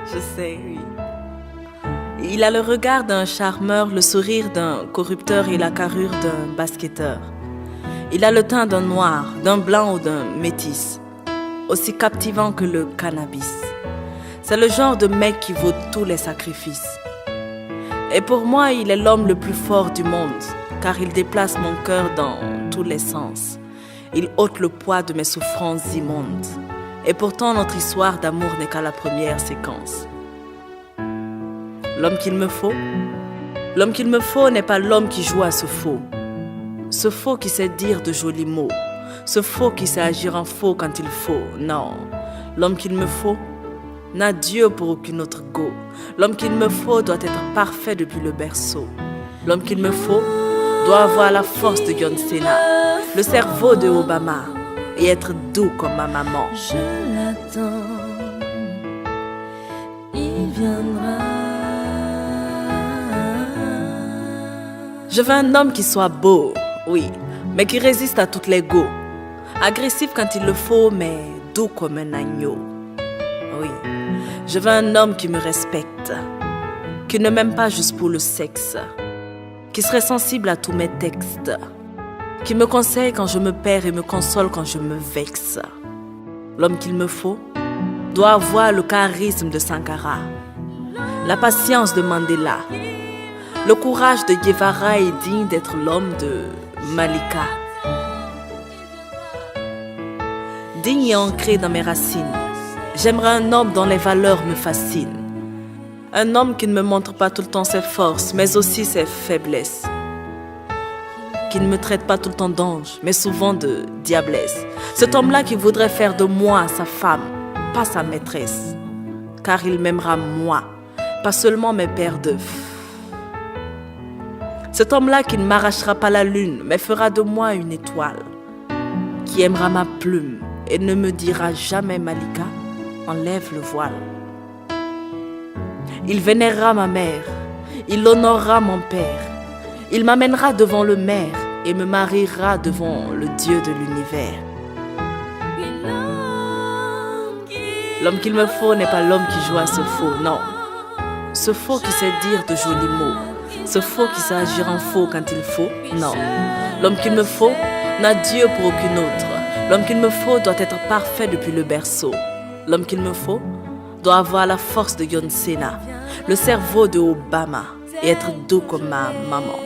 Je sais, oui. Il a le regard d'un charmeur, le sourire d'un corrupteur et la carrure d'un basketteur. Il a le teint d'un noir, d'un blanc ou d'un métis, aussi captivant que le cannabis. C'est le genre de mec qui vaut tous les sacrifices. Et pour moi, il est l'homme le plus fort du monde, car il déplace mon cœur dans tous les sens. Il ôte le poids de mes souffrances immondes. Et pourtant, notre histoire d'amour n'est qu'à la première séquence. L'homme qu'il me faut? L'homme qu'il me faut n'est pas l'homme qui joue à ce faux. Ce faux qui sait dire de jolis mots. Ce faux qui sait agir en faux quand il faut. Non, l'homme qu'il me faut n'a Dieu pour aucune autre go. L'homme qu'il me faut doit être parfait depuis le berceau. L'homme qu'il me faut doit avoir la force de John Cena, le cerveau de Obama et être doux comme ma maman. Je l'attends, il viendra. Je veux un homme qui soit beau, oui, mais qui résiste à toutes les go. Agressif quand il le faut, mais doux comme un agneau. Oui, je veux un homme qui me respecte, qui ne m'aime pas juste pour le sexe, qui serait sensible à tous mes textes, qui me conseille quand je me perds et me console quand je me vexe. L'homme qu'il me faut doit avoir le charisme de Sankara, la patience de Mandela, le courage de Guevara est digne d'être l'homme de Malika. Digne et ancré dans mes racines, j'aimerais un homme dont les valeurs me fascinent. Un homme qui ne me montre pas tout le temps ses forces, mais aussi ses faiblesses. Qui ne me traite pas tout le temps d'ange, mais souvent de diablesse. Cet homme-là qui voudrait faire de moi sa femme, pas sa maîtresse. Car il m'aimera moi, pas seulement mes paires d'œufs. Cet homme-là qui ne m'arrachera pas la lune, mais fera de moi une étoile. Qui aimera ma plume et ne me dira jamais Malika, enlève le voile. Il vénérera ma mère, il honorera mon père, il m'amènera devant le maire et me mariera devant le Dieu de l'univers. L'homme qu'il me faut n'est pas l'homme qui joue à ce faux, non. Ce faux qui sait dire de jolis mots, ce faux qui sait agir en faux quand il faut, non. L'homme qu'il me faut n'a Dieu pour aucune autre. L'homme qu'il me faut doit être parfait depuis le berceau. L'homme qu'il me faut doit avoir la force de John Cena, le cerveau de Obama et être doux comme ma maman.